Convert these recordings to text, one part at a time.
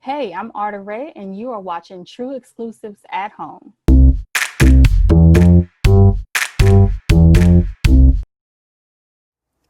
Hey, I'm Auré, and you are watching True Exclusives at Home.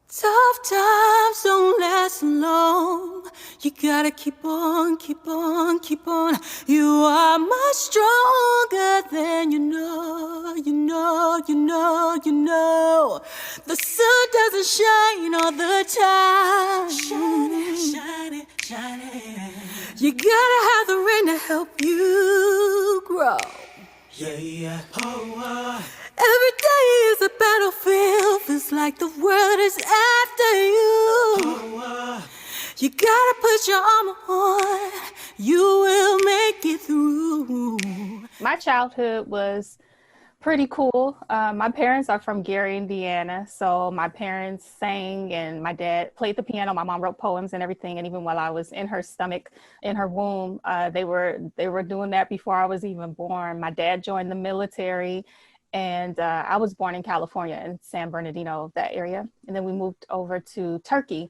Tough times don't last long. You gotta keep on, keep on, keep on. You are much stronger than you know, you know, you know, you know. The sun doesn't shine all the time. Shining, shining, shining. You gotta have the rain to help you grow. Yeah, yeah, Every day is a battlefield. Feels like the world is after you. You gotta put your armor on. You will make it through. My childhood was pretty cool. My parents are from Gary, Indiana. So my parents sang and my dad played the piano. My mom wrote poems and everything. And even while I was in her stomach, in her womb, they were doing that before I was even born. My dad joined the military. And I was born in California, in San Bernardino, that area. And then we moved over to Turkey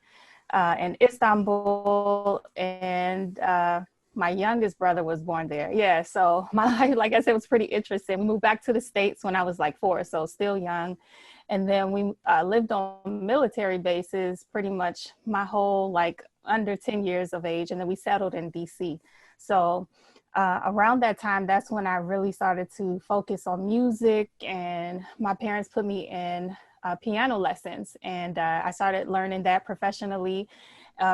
in Istanbul. And my youngest brother was born there. Yeah. So my life, like I said, was pretty interesting. We moved back to the States when I was like 4, so still young. And then we lived on military bases pretty much my whole, like, under 10 years of age. And then we settled in DC. So around that time, that's when I really started to focus on music. And my parents put me in piano lessons. And I started learning that professionally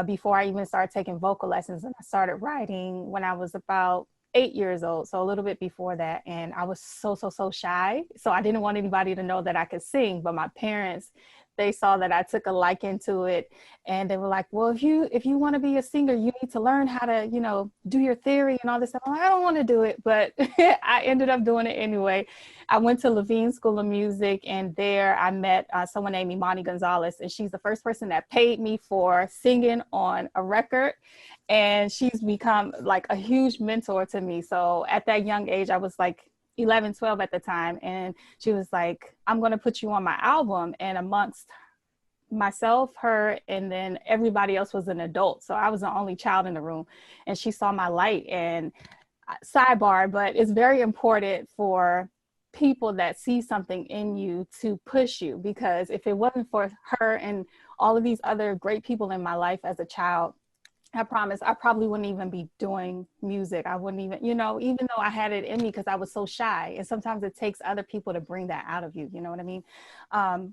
before I even started taking vocal lessons. And I started writing when I was about 8 years old, so a little bit before that. And I was so shy. So I didn't want anybody to know that I could sing. But my parents, they saw that I took a liking to it, and they were like, well, if you want to be a singer, you need to learn how to, do your theory and all this stuff. I'm like, I don't want to do it, but I ended up doing it anyway. I went to Levine School of Music, and there I met someone named Imani Gonzalez, and she's the first person that paid me for singing on a record. And she's become like a huge mentor to me. So at that young age, I was like 11, 12 at the time. And she was like, I'm going to put you on my album. And amongst myself, her, and then everybody else was an adult. So I was the only child in the room. And she saw my light. And sidebar, but it's very important for people that see something in you to push you, because if it wasn't for her and all of these other great people in my life as a child, I promise I probably wouldn't even be doing music. I wouldn't even, even though I had it in me, because I was so shy. And sometimes it takes other people to bring that out of you. You know what I mean? Um,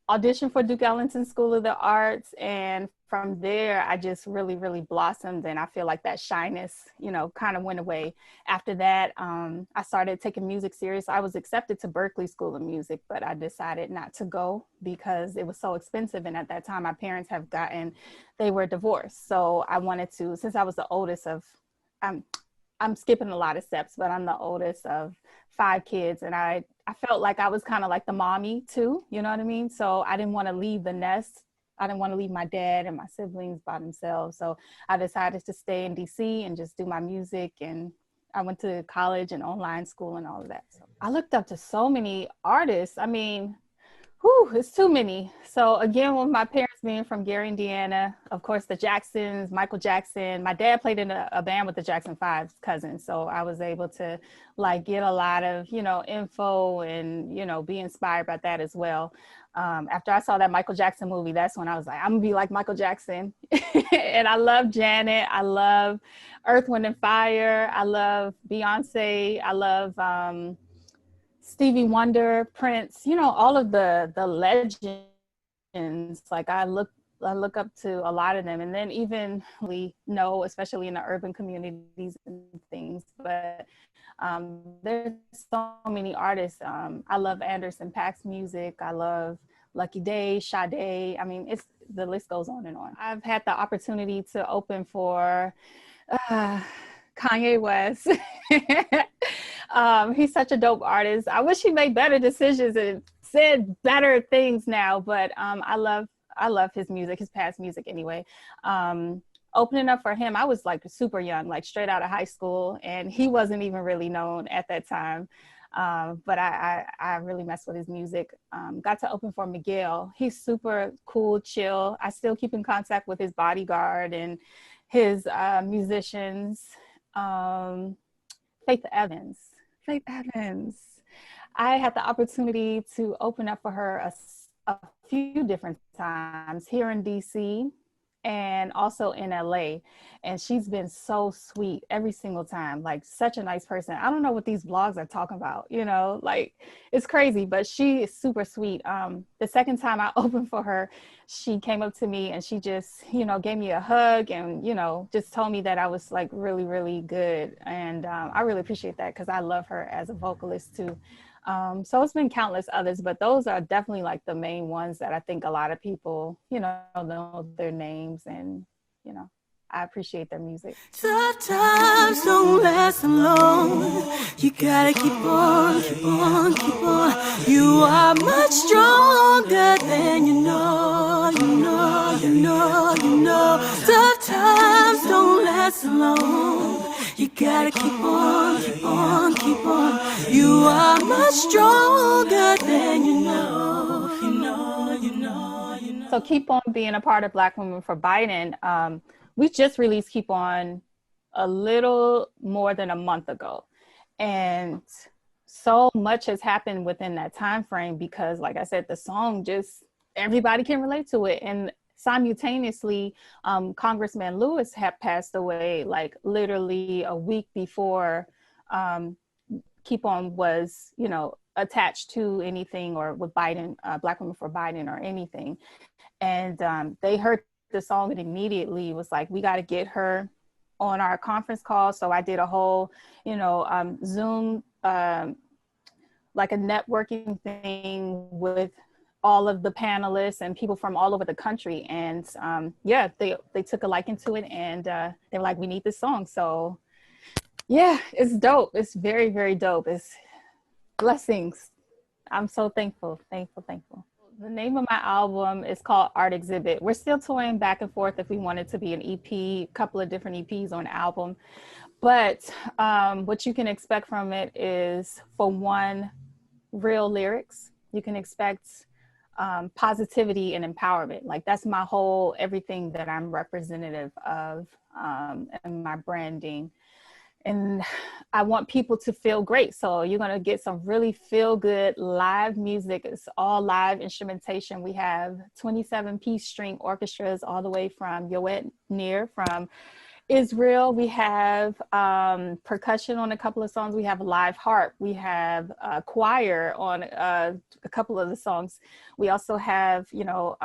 Auditioned for Duke Ellington School of the Arts. And from there, I just really blossomed. And I feel like that shyness, kind of went away. After that, I started taking music serious. I was accepted to Berklee School of Music, but I decided not to go because it was so expensive. And at that time, my parents they were divorced. So I wanted to, since I was the oldest of, I'm skipping a lot of steps, but I'm the oldest of 5 kids. And I felt like I was kind of like the mommy too, you know what I mean? So I didn't want to leave the nest. I didn't want to leave my dad and my siblings by themselves. So I decided to stay in DC and just do my music. And I went to college and online school and all of that. So I looked up to so many artists. I mean, it's too many. So again, with my parents being from Gary, Indiana, of course, the Jacksons, Michael Jackson. My dad played in a band with the Jackson 5 cousins. So I was able to like get a lot of, info and, be inspired by that as well. After I saw that Michael Jackson movie, that's when I was like, I'm gonna be like Michael Jackson. And I love Janet. I love Earth, Wind and Fire. I love Beyonce. I love, Stevie Wonder, Prince, all of the legends. Like I look up to a lot of them, and then even we know, especially in the urban communities and things. But there's so many artists. I love Anderson .Paak's music. I love Lucky Day, Sade. I mean, the list goes on and on. I've had the opportunity to open for uh, Kanye West. He's such a dope artist. I wish he made better decisions and said better things now, but I love his music, his past music anyway. Opening up for him, I was like super young, like straight out of high school, and he wasn't even really known at that time. But I really messed with his music. Got to open for Miguel. He's super cool, chill. I still keep in contact with his bodyguard, and his musicians, um, Faith Evans. Faith Evans. I had the opportunity to open up for her a few different times here in DC and also in LA. And she's been so sweet every single time, like such a nice person. I don't know what these blogs are talking about, you know, like it's crazy, but she is super sweet. The second time I opened for her, she came up to me and she just, you know, gave me a hug and, you know, just told me that I was like really, really good. And I really appreciate that because I love her as a vocalist too. So it's been countless others, but those are definitely like the main ones that I think a lot of people, you know their names and, you know, I appreciate their music. Tough times don't last long. You gotta keep on, keep on, keep on. You are much stronger than you know, you know, you know, you know. Tough times don't last long. You gotta keep on, keep on, keep on. You are much stronger than you know, you know, you know, you know. So keep on being a part of Black Women for Biden. We just released Keep On a little more than a month ago. And so much has happened within that time frame because, like I said, the song just, everybody can relate to it. And simultaneously, Congressman Lewis had passed away like literally a week before Keep On was, you know, attached to anything or with Biden, Black Women for Biden or anything. And they heard the song and immediately was like, we got to get her on our conference call. So I did a whole, you know, Zoom, like a networking thing with all of the panelists and people from all over the country. And yeah, they took a liking to it and they were like, we need this song. So yeah, it's dope. It's very, very dope. It's blessings. I'm so thankful. The name of my album is called Art Exhibit. We're still toying back and forth if we want it to be an EP, a couple of different EPs on an album. But what you can expect from it is, for one, real lyrics. You can expect positivity and empowerment. Like that's my whole, everything that I'm representative of and my branding. And I want people to feel great. So you're going to get some really feel good live music. It's all live instrumentation. We have 27-piece string orchestras all the way from Yoet Nir from Israel. We have percussion on a couple of songs. We have live harp. We have choir on a couple of the songs. We also have, you know,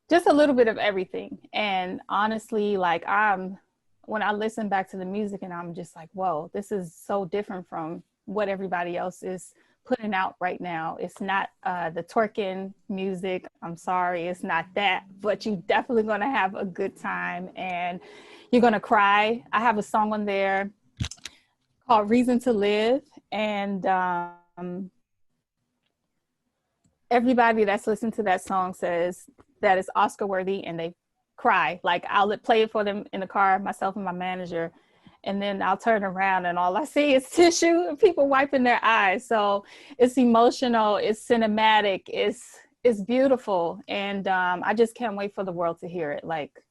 just a little bit of everything. And honestly, like when I listen back to the music and I'm just like, whoa, this is so different from what everybody else is putting out right now. It's not the twerking music. I'm sorry, it's not that, but you definitely gonna have a good time and you're gonna cry. I have a song on there called Reason to Live. And everybody that's listened to that song says that it's Oscar worthy and they cry. Like I'll play it for them in the car, myself and my manager, and then I'll turn around and all I see is tissue and people wiping their eyes. So it's emotional, it's cinematic, it's beautiful, and I just can't wait for the world to hear it. Like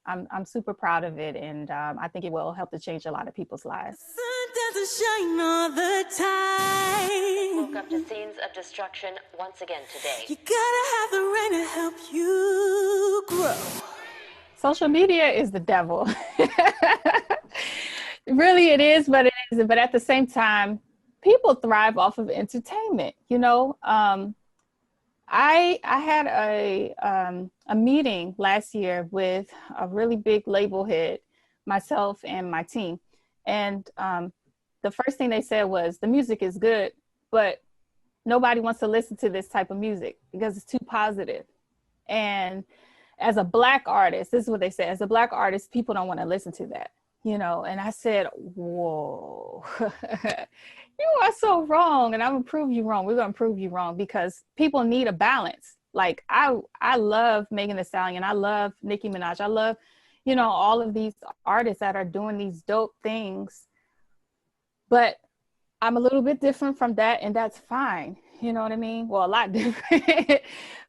I'm super proud of it, and I think it will help to change a lot of people's lives. Sun doesn't shine all the time. Woke up to scenes of destruction once again today. You gotta have the rain to help you grow. Social media is the devil. Really it is, but it isn't. But at the same time, people thrive off of entertainment. You know, I had a meeting last year with a really big label head, myself and my team. And the first thing they said was, the music is good, but nobody wants to listen to this type of music because it's too positive. And as a Black artist, this is what they said, as a Black artist, people don't want to listen to that, you know? And I said, whoa, you are so wrong. And I'm gonna prove you wrong. We're gonna prove you wrong because people need a balance. Like I love Megan Thee Stallion. I love Nicki Minaj. I love, you know, all of these artists that are doing these dope things, but I'm a little bit different from that, and that's fine. You know what I mean? Well, a lot different,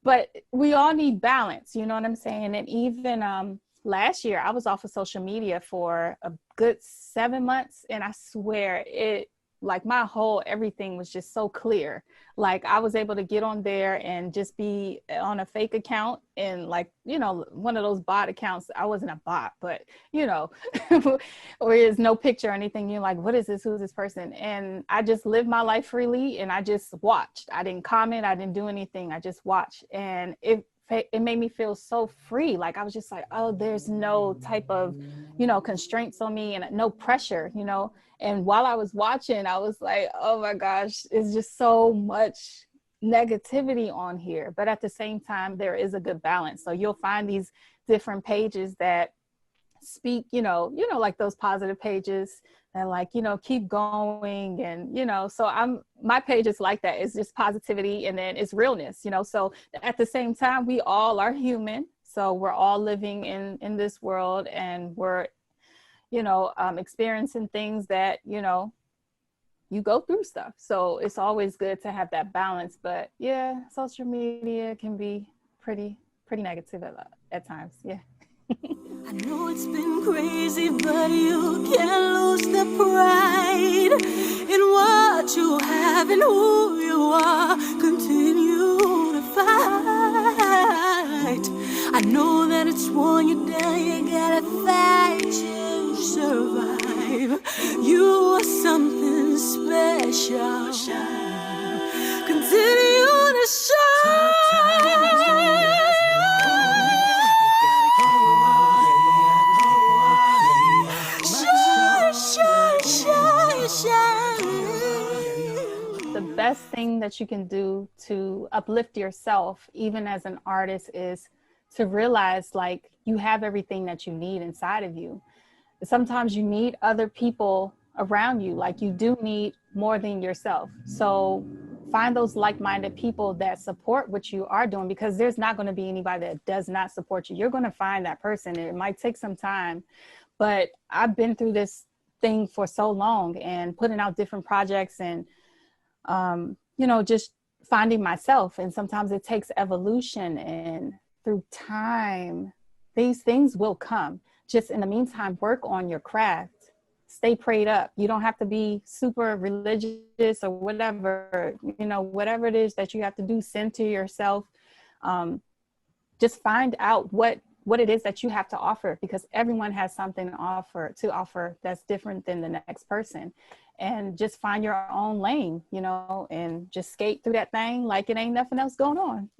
but we all need balance. You know what I'm saying? And even last year I was off of social media for a good 7 months, and I swear it, like my whole everything was just so clear. Like I was able to get on there and just be on a fake account, and like, you know, one of those bot accounts. I wasn't a bot, but you know, where there's no picture or anything. You're like, what is this? Who's this person? And I just lived my life freely, and I just watched. I didn't comment. I didn't do anything. I just watched. And it made me feel so free. Like I was just like, oh, there's no type of, you know, constraints on me and no pressure, you know. And while I was watching, I was like, oh my gosh, it's just so much negativity on here. But at the same time, there is a good balance. So you'll find these different pages that speak, like those positive pages that like, you know, keep going. And, you know, so my page is like that. It's just positivity, and then it's realness, you know. So at the same time, we all are human. So we're all living in this world, and we're, you know, experiencing things that, you know, you go through stuff. So it's always good to have that balance. But yeah, social media can be pretty negative at times. Yeah. I know it's been crazy, but you can't lose the pride in what you have and who you are. Continue to fight. I know that it's worn you down. You gotta fight to survive. You are something special. Continue to shine. The best thing that you can do to uplift yourself, even as an artist, is to realize like you have everything that you need inside of you. Sometimes you need other people around you. Like you do need more than yourself. So find those like-minded people that support what you are doing, because there's not going to be anybody that does not support you. You're going to find that person. It might take some time, but I've been through this thing for so long, and putting out different projects, and you know, just finding myself. And sometimes it takes evolution, and through time these things will come. Just in the meantime, work on your craft, stay prayed up. You don't have to be super religious or whatever, you know, whatever it is that you have to do, center yourself. Just find out what it is that you have to offer, because everyone has something to offer that's different than the next person. And just find your own lane, you know, and just skate through that thing like it ain't nothing else going on.